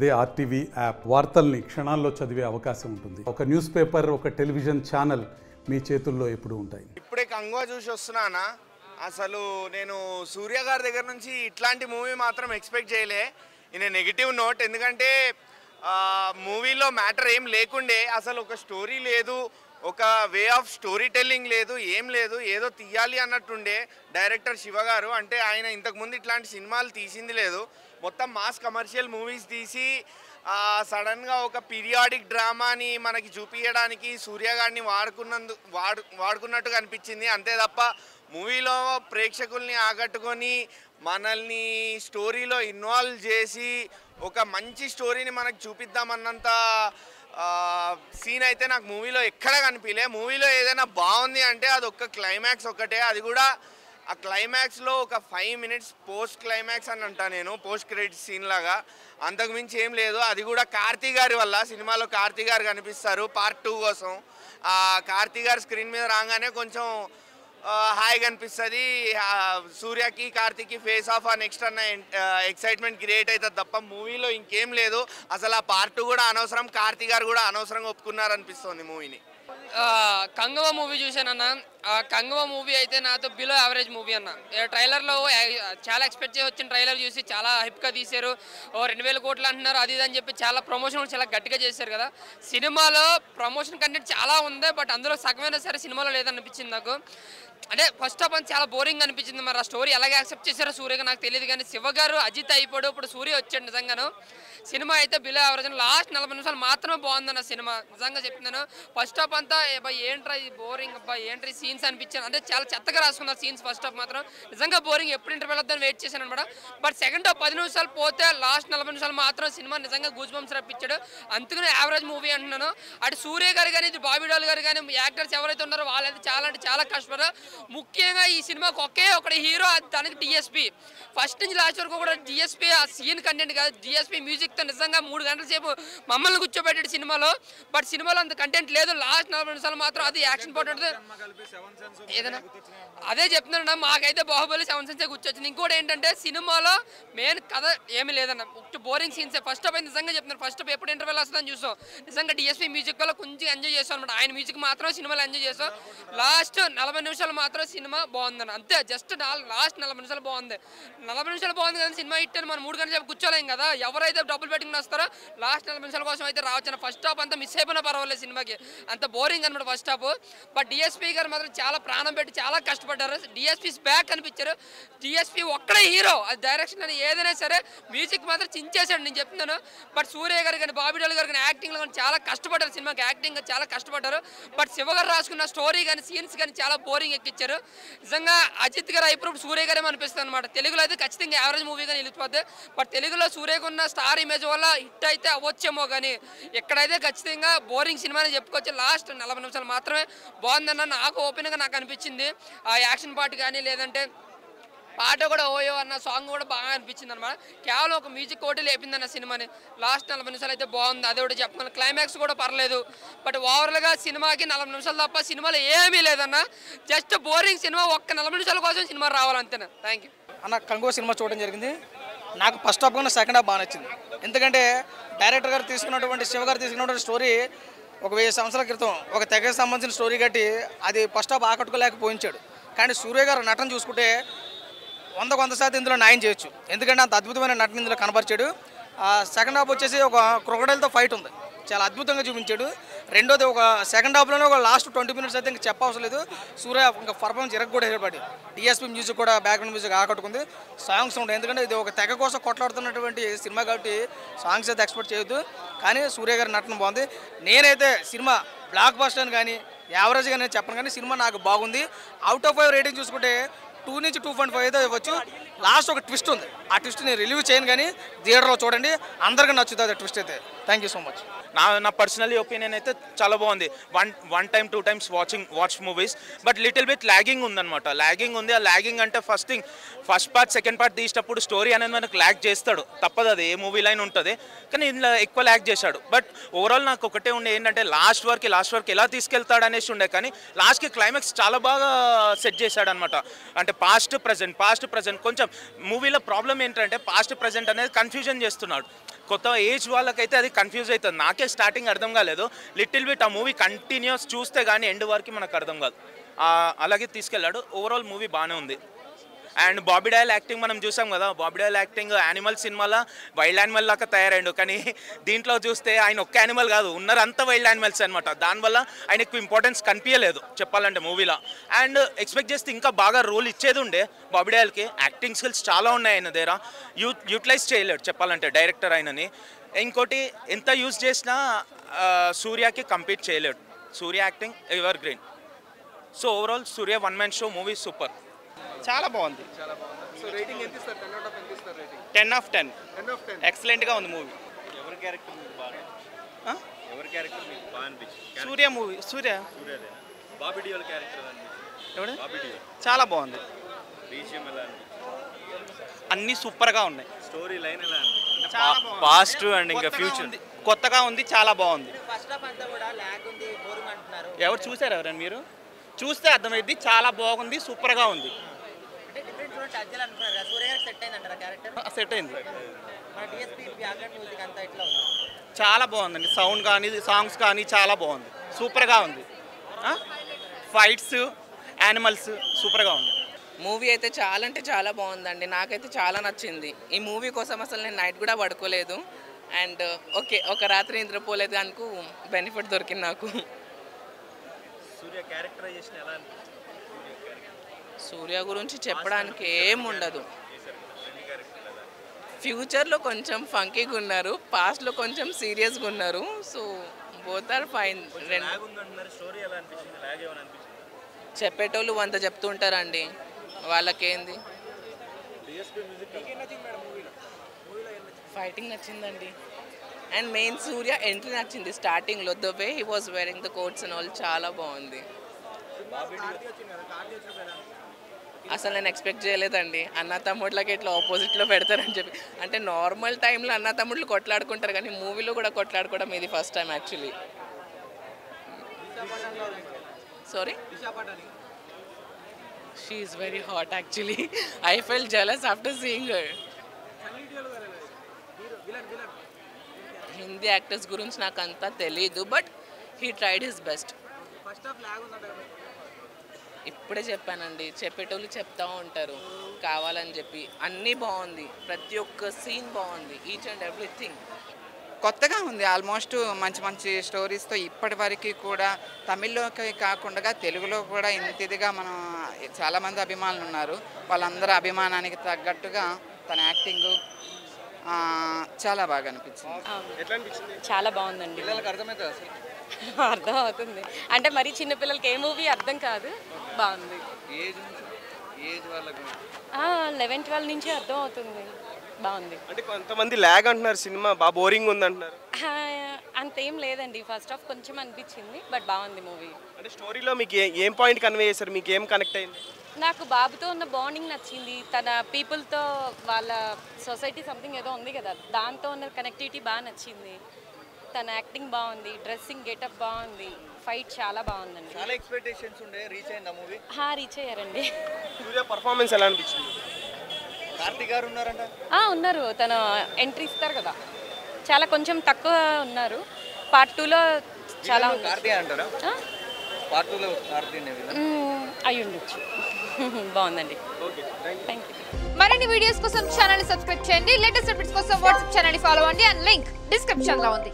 అదే RTV app వార్తల్ని క్షణాల్లో చదివే అవకాశం ఉంటుంది. ఒక న్యూస్ పేపర్, ఒక టెలివిజన్ ఛానల్ మీ చేతుల్లో ఎప్పుడూ ఉంటాయి. ఇప్పుడే కంగువా చూసి వస్తున్నానా, అసలు నేను సూర్య గారి దగ్గర నుంచి ఇట్లాంటి మూవీ మాత్రం ఎక్స్పెక్ట్ చేయలే. ఇన్ నెగిటివ్ నోట్, ఎందుకంటే మూవీలో మ్యాటర్ ఏం లేకుండే, అసలు ఒక స్టోరీ లేదు, ఒక వే ఆఫ్ స్టోరీ టెల్లింగ్ లేదు, ఏం లేదు, ఏదో తీయాలి అన్నట్టుండే డైరెక్టర్ శివ గారు. అంటే ఆయన ఇంతకుముందు ఇట్లాంటి సినిమాలు తీసింది లేదు, మొత్తం మాస్ కమర్షియల్ మూవీస్ తీసి సడన్గా ఒక పీరియాడిక్ డ్రామాని మనకి చూపించడానికి సూర్య గారిని వాడుకున్నట్టుగా అనిపించింది. అంతే తప్ప మూవీలో ప్రేక్షకుల్ని ఆకట్టుకొని మనల్ని స్టోరీలో ఇన్వాల్వ్ చేసి ఒక మంచి స్టోరీని మనకు చూపిద్దామన్నంత సీన్ అయితే నాకు మూవీలో ఎక్కడ కనిపించలే. మూవీలో ఏదైనా బాగుంది అంటే అది ఒక్క క్లైమాక్స్ ఒక్కటే, అది కూడా ఆ క్లైమాక్స్లో ఒక 5 minutes పోస్ట్ క్లైమాక్స్ అని అంటా నేను, పోస్ట్ క్రెడిట్ సీన్ లాగా, అంతకుమించి ఏం లేదు. అది కూడా కార్తీ గారి వల్ల, సినిమాలో కార్తీ గారు కనిపిస్తారు పార్ట్ 2 కోసం. ఆ కార్తీ గారు స్క్రీన్ మీద రాగానే కొంచెం హాయిగా అనిపిస్తుంది. సూర్యకి కార్తీకి ఫేస్ ఆఫ్ నెక్స్ట్ అన్న ఎక్సైట్మెంట్ క్రియేట్ అవుతుంది తప్ప మూవీలో ఇంకేం లేదు. అసలు ఆ పార్ట్ 2 కూడా అనవసరం, కార్తీ గారు కూడా అనవసరంగా ఒప్పుకున్నారు అనిపిస్తుంది మూవీని. కంగవ మూవీ చూశానన్న. కంగవ మూవీ అయితే నాతో బిలో యావరేజ్ మూవీ అన్న. ట్రైలర్లో చాలా ఎక్స్పెక్ట్ చేసి వచ్చిన ట్రైలర్ చూసి చాలా హైప్గా తీశారు. 2000 కోట్లు అంటున్నారు, అది ఇది అని చెప్పి చాలా ప్రమోషన్ చాలా గట్టిగా చేశారు కదా. సినిమాలో ప్రమోషన్ కంటెంట్ చాలా ఉంది, బట్ అందులో సగమైనా సరే సినిమాలో లేదనిపించింది నాకు. అంటే ఫస్ట్ ఆఫ్ ఆల్ చాలా బోరింగ్ అనిపించింది. మరి ఆ స్టోరీ ఎలాగే యాక్సెప్ట్ చేశారో సూర్యగా నాకు తెలియదు, కానీ శివ గారు అజిత్ అయిపోయాడు, ఇప్పుడు సూర్య వచ్చాడు. నిజంగాను సినిమా అయితే బిలో యావరేజ్. లాస్ట్ 40 నిమిషాలు మాత్రమే బాగుందన్న సినిమా, నిజంగా చెప్తున్నాను. ఫస్ట్ హాఫ్ అంతా ఏంట్రా ఇది బోరింగ్, ఏంట్రీ సీన్స్ అనిపించాను, అంటే చాలా చెత్తగా రాసుకున్నారు సీన్స్. ఫస్ట్ హాఫ్ మాత్రం నిజంగా బోరింగ్, ఎప్పుడు ఇంటర్వెల్ వద్దని వెయిట్ చేశాను అనమాట. బట్ సెకండ్ హాఫ్ 10 నిమిషాలు పోతే లాస్ట్ 40 నిమిషాలు మాత్రం సినిమా నిజంగా గూస్ బంప్స్ రప్పించాడు. అందుకనే యావరేజ్ మూవీ అంటున్నాను. అటు సూర్య గారు కానీ, ఇది బాబీ డాల్ గారు కానీ, యాక్టర్స్ ఎవరైతే ఉన్నారో వాళ్ళైతే చాలా అంటే చాలా కష్టపడారు. ముఖ్యంగా ఈ సినిమాకి ఒకటి హీరో, దానికి డిఎస్పీ. ఫస్ట్ నుంచి లాస్ట్ వరకు కూడా డిఎస్పీ ఆ సీన్ కంటెంట్ కాదు, డిఎస్పీ మ్యూజిక్తో నిజంగా 3 గంటల సేపు మమ్మల్ని కూర్చోబెట్టాడు సినిమాలో. బట్ సినిమాలో అంత కంటెంట్ లేదు. లాస్ట్ 40 నిమిషాలు మాత్రం అది యాక్షన్ పార్ట్ ఉంటుంది. ఏదైనా అదే చెప్తున్నాను, మాకైతే బాహుబలి 7 సెన్స్ కూర్చొచ్చింది. ఇంకోటి ఏంటంటే సినిమాలో మెయిన్ కథ ఏమీ లేదన్న, బోరింగ్ సీన్స్. ఫస్ట్ హాఫ్ నిజంగా చెప్తున్నాను, ఫస్ట్ హాఫ్ ఎప్పుడు ఇంటర్వెల్ వస్తుందని చూసాం. నిజంగా డిఎస్పీ మ్యూజిక్ వల్ల కొంచెం ఎంజాయ్ చేస్తాం అనమాట. ఆయన మ్యూజిక్ మాత్రం సినిమాలో ఎంజాయ్ చేస్తాం. లాస్ట్ 40 నిమిషాలు మాత్రం సినిమా బాగుందన్న, అంతే. జస్ట్ లాస్ట్ 40 నిమిషాలు బాగుంది. 40 నిమిషాలు బాగుంది కదా సినిమా హిట్ అని మనం 3 గంటల సేపు కూర్చోలేం కదా. ఎవరైతే డబ్బులు పెట్టుకుని వస్తారో లాస్ట్ 40 నిమిషాల కోసం అయితే రావచ్చు. ఫస్ట్ హాఫ్ అంతా మిస్ అయిపోయినా పర్వాలేదు సినిమాకి, అంత బోరింగ్ అనమాట ఫస్ట్ హాఫ్. బట్ డిఎస్పీ గారు మాత్రం చాలా ప్రాణం పెట్టి చాలా కష్టపడ్డారు. డిఎస్పీస్ బ్యాక్ కనిపించారు. డిఎస్పీ ఒక్కడే హీరో, అది డైరెక్షన్ అని ఏదైనా సరే. మ్యూజిక్ మాత్రం చించేశాడు, నేను చెప్తున్నాను. బట్ సూర్య గారు కానీ, బాబీ డాల్ గారు కానీ యాక్టింగ్లో కానీ చాలా కష్టపడ్డారు. సినిమాకి యాక్టింగ్ చాలా కష్టపడ్డారు. బట్ శివ గారు రాసుకున్న స్టోరీ కానీ, సీన్స్ కానీ చాలా బోరింగ్ ఎక్కించారు. నిజంగా అజిత్ గారు అయిపోయి సూర్య గారే అనిపిస్తుంది అనమాట. తెలుగులో అయితే ఖచ్చితంగా యావరేజ్ మూవీగా నిలిచిపోద్ది. బట్ తెలుగులో సూర్యకు ఉన్న స్టార్ ఇమేజ్ వల్ల హిట్ అయితే అవ్వచ్చేమో, కానీ ఎక్కడైతే ఖచ్చితంగా బోరింగ్ సినిమా అని చెప్పుకోవచ్చు. లాస్ట్ 40 నిమిషాలు మాత్రమే బాగుందన్న నాకు ఓపెన్గా నాకు అనిపించింది. ఆ యాక్షన్ పార్ట్ కానీ, లేదంటే పాట కూడా ఓయో అన్న సాంగ్ కూడా బాగా అనిపించింది అనమాట. కేవలం ఒక మ్యూజిక్ ఒకటి లేపిందన్న సినిమాని. లాస్ట్ 40 నిమిషాలు అయితే బాగుంది, అదే ఒకటి చెప్తున్నాను. క్లైమాక్స్ కూడా పర్లేదు. బట్ ఓవరాల్గా సినిమాకి 40 నిమిషాలు తప్ప సినిమాలో ఏమీ లేదన్న. Just boring cinema. ఒక్క 40 నిమిషాల కోసం సినిమా రావాలంతేనా. థ్యాంక్ యూ అన్న. కంగువ సినిమా చూడడం జరిగింది. నాకు ఫస్ట్ హాఫ్ కన్నా సెకండ్ హాఫ్ బాగా నచ్చింది. ఎందుకంటే డైరెక్టర్ గారు తీసుకున్నటువంటి, శివ గారు తీసుకున్నటువంటి స్టోరీ ఒక 1000 సంవత్సరాల క్రితం ఒక తెగకి సంబంధించిన స్టోరీ కట్టి అది ఫస్ట్ హాఫ్ ఆకట్టుకోలేకపోయించాడు. కానీ సూర్య గారు నటన చూసుకుంటే 100% ఇందులో న్యాయం చేయొచ్చు. ఎందుకంటే అంత అద్భుతమైన నటన ఇందులో కనపరిచాడు. సెకండ్ హాఫ్ వచ్చేసి ఒక క్రొకడైల్తో ఫైట్ ఉంది, చాలా అద్భుతంగా చూపించాడు. రెండోది ఒక సెకండ్ హాఫ్లోనే ఒక లాస్ట్ 20 minutes అయితే ఇంకా చెప్పవసరం లేదు. సూర్య ఇంకా పర్ఫార్మెన్స్ కూడా ఏర్పడి డిఎస్పీ మ్యూజిక్ కూడా బ్యాక్గ్రౌండ్ మ్యూజిక్ ఆకట్టుకుంది. సాంగ్స్ ఉంటాయి, ఎందుకంటే ఇది ఒక తెగ కోసం కొట్లాడుతున్నటువంటి సినిమా కాబట్టి సాంగ్స్ అయితే ఎక్స్పెక్ట్ చేయొద్దు. కానీ సూర్య గారి నటన బాగుంది. నేనైతే సినిమా బ్లాక్ బస్టర్ అని కానీ యావరేజ్గా నేను చెప్పను, కానీ సినిమా నాకు బాగుంది. అవుట్ ఆఫ్ 5 రేటింగ్ చూసుకుంటే 2 నుంచి 2.5 అయితే ఇవ్వచ్చు. లాస్ట్ ఒక ట్విస్ట్ ఉంది, ఆ ట్విస్ట్ నేను రిలీవ్ చేయను, కానీ థియేటర్లో చూడండి, అందరికీ నచ్చుతుంది ఆ ట్విస్ట్ అయితే. Thank you so much. నా పర్సనలీ ఒపీనియన్ అయితే చాలా బాగుంది. One time 2 times watch movies. But little bit lagging ఉందన్నమాట. ల్యాగింగ్ ఉంది. ఆ ల్యాగింగ్ అంటే ఫస్ట్ పార్ట్ సెకండ్ పార్ట్ తీసేటప్పుడు స్టోరీ అనేది మనకు ల్యాగ్ చేస్తాడు, తప్పదు, అది ఏ మూవీ లైన్ ఉంటుంది. కానీ ఇందులో ఎక్కువ ల్యాగ్ చేశాడు. బట్ ఓవరాల్ నాకు ఒకటే ఉండే ఏంటంటే లాస్ట్ వరకు ఎలా తీసుకెళ్తాడు అనేసి ఉండే, కానీ లాస్ట్కి క్లైమాక్స్ చాలా బాగా సెట్ చేశాడు అనమాట. అంటే పాస్ట్ ప్రజెంట్ కొంచెం మూవీలో ప్రాబ్లం ఏంటంటే పాస్ట్ ప్రజెంట్ అనేది కన్ఫ్యూజన్ చేస్తున్నాడు. కొత్త ఏజ్ వాళ్ళకైతే అది కన్ఫ్యూజ్ అవుతుంది. నాకే స్టార్టింగ్ అర్థం కాలేదు. లిటిల్ బిట్ ఆ మూవీ కంటిన్యూస్ చూస్తే కానీ ఎండ్ వరకు మనకు అర్థం కాదు. అలాగే తీసుకెళ్ళాడు. ఓవరాల్ మూవీ బాగానే ఉంది. అండ్ బాబీ డయల్ యాక్టింగ్ మనం చూసాం కదా, బాబీ డయల్ యాక్టింగ్ యానిమల్ సినిమాలో వైల్డ్ యానిమల్ లాగా తయారైండు. కానీ దీంట్లో చూస్తే ఆయన ఒక్క యానిమల్ కాదు, ఉన్నారంతా వైల్డ్ యానిమల్స్ అనమాట. దానివల్ల ఆయనకు ఇంపార్టెన్స్ కనిపించలేదు చెప్పాలంటే మూవీలో. అండ్ ఎక్స్పెక్ట్ చేస్తే ఇంకా బాగా రోల్ ఇచ్చేది ఉండే బాబీ డయల్కి. యాక్టింగ్ స్కిల్స్ చాలా ఉన్నాయి ఆయన దగ్గర, యూటిలైజ్ చేయలేడు చెప్పాలంటే డైరెక్టర్ ఆయనని. ఇంకోటి ఎంత యూజ్ చేసినా సూర్యకి కంపీట్ చేయలేడు. Suriya acting evergreen. So overall Suriya one man show movie super. చాలా బాగుంది. 10 of 10 ఎక్సలెంట్గా ఉంది మూవీ. సూర్య మూవీ. సూర్య చాలా బాగుంది. అన్నీ సూపర్గా ఉన్నాయి. పాస్ట్ అండ్ ఇంకా ఫ్యూచర్ కొత్తగా ఉంది, చాలా బాగుంది. ఎవరు చూసారు? ఎవరైనా మీరు చూస్తే అర్థమైంది. చాలా బాగుంది, సూపర్గా ఉంది. సెట్ అయింది. చాలా బాగుందండి. సౌండ్ కానీ సాంగ్స్ కానీ చాలా బాగుంది, సూపర్గా ఉంది. ఫైట్స్, యానిమల్స్ సూపర్గా ఉంది. మూవీ అయితే చాలా అంటే చాలా బాగుందండి. నాకైతే చాలా నచ్చింది. ఈ మూవీ కోసం అసలు నేను నైట్ కూడా పడుకోలేదు. అండ్ ఓకే, ఒక రాత్రి నిద్రపోలేదు అనుకో బెనిఫిట్ దొరికింది నాకు. సూర్య గురించి చెప్పడానికి ఏం ఉండదు. ఫ్యూచర్లో కొంచెం ఫంకీగా ఉన్నారు, పాస్ట్లో కొంచెం సీరియస్గా ఉన్నారు. So both are fine. చెప్పేటోళ్ళు వంద చెప్తుంటారండి, వాళ్ళకేంది. ఫైటింగ్ నచ్చిందండి. అండ్ మెయిన్ సూర్య ఎంట్రీ నచ్చింది స్టార్టింగ్లో. The way he was wearing the coats and all చాలా బాగుంది. అసలు నేను ఎక్స్పెక్ట్ చేయలేదండి అన్న తమ్ముళ్ళకి ఇట్లా ఆపోజిట్లో పెడతారని చెప్పి. అంటే నార్మల్ టైంలో అన్న తమ్ముళ్ళు కొట్లాడుకుంటారు, కానీ మూవీలో కూడా కొట్లాడుకోవడం ఇది first time actually. Sorry, she is very hot actually. I fell jealous after seeing her. Hindi actors గురించి నాకు అంతా తెలీదు, but he tried his best. ఇప్పుడే చెప్పానండి, చెప్పేటోళ్ళు చెప్తూ ఉంటారు కావాలని చెప్పి. అన్నీ బాగుంది, ప్రతి ఒక్క సీన్ బాగుంది, ఈచ్ అండ్ ఎవ్రీథింగ్. కొత్తగా ఉంది. ఆల్మోస్ట్ మంచి మంచి స్టోరీస్తో ఇప్పటి వరకు కూడా తమిళ్లోకి కాకుండా తెలుగులో కూడా ఇంతిదిగా మనం చాలామంది అభిమానులు ఉన్నారు. వాళ్ళందరూ అభిమానానికి తగ్గట్టుగా తన యాక్టింగు చాలా బాగా అనిపించింది. చాలా బాగుందండి. అర్థం అవుతుంది అంటే మరి చిన్నపిల్లలకి ఏ మూవీ అర్థం కాదు. బాగుంది. 11-12 నుంచి అర్థం అవుతుంది. బాగుంది. అంటే కొంతమంది ల్యాగ్ అంటున్నారు, సినిమా బాగా బోరింగ్ ఉంది అంటున్నారు. అంతేం లేదండి, ఫస్ట్ హాఫ్ కొంచెం అనిపించింది, బట్ బాగుంది మూవీ. అంటే స్టోరీలో మీకు ఏం పాయింట్ కన్వే చేశారు? మీకు ఏం కనెక్ట్ అయింది? నాకు బాబుతో ఉన్న బాండింగ్ నచ్చింది. తన పీపుల్తో, వాళ్ళ సొసైటీ సంథింగ్ ఏదో ఉంది కదా, దాంతో ఉన్న కనెక్టివిటీ బాగా నచ్చింది. తన యాక్టింగ్ బాగుంది, డ్రెస్సింగ్ గెటప్ బాగుంది, ఫైట్ చాలా బాగుందండి. చాలా ఎక్స్పెక్టేషన్స్ ఉండే. రీచ్ అయిందా మూవీ? రీచ్ అయ్యారండి. సూర్య పర్ఫార్మెన్స్ ఎలా అనిపించింది? కార్తీక్ గారు ఉన్నారంట? ఉన్నారు. తన ఎంట్రీ ఇస్తారు కదా, చాలా కొంచెం తక్కువ ఉన్నారు. పార్ట్ 2లో చాలా కార్తీక్ అంటారా? పార్ట్ 2లో కార్తీక్ అయి ఉండొచ్చు. బాగుందండి. Thank you. మరిన్ని వీడియోస్ కోసం ఛానల్ సబ్స్క్రైబ్ చేయండి. లేటెస్ట్ అప్డేట్స్ కోసం వాట్సాప్ ఛానల్ ఫాలో అవ్వండి. అండ్ లింక్ డిస్క్రిప్షన్ లో ఉంది.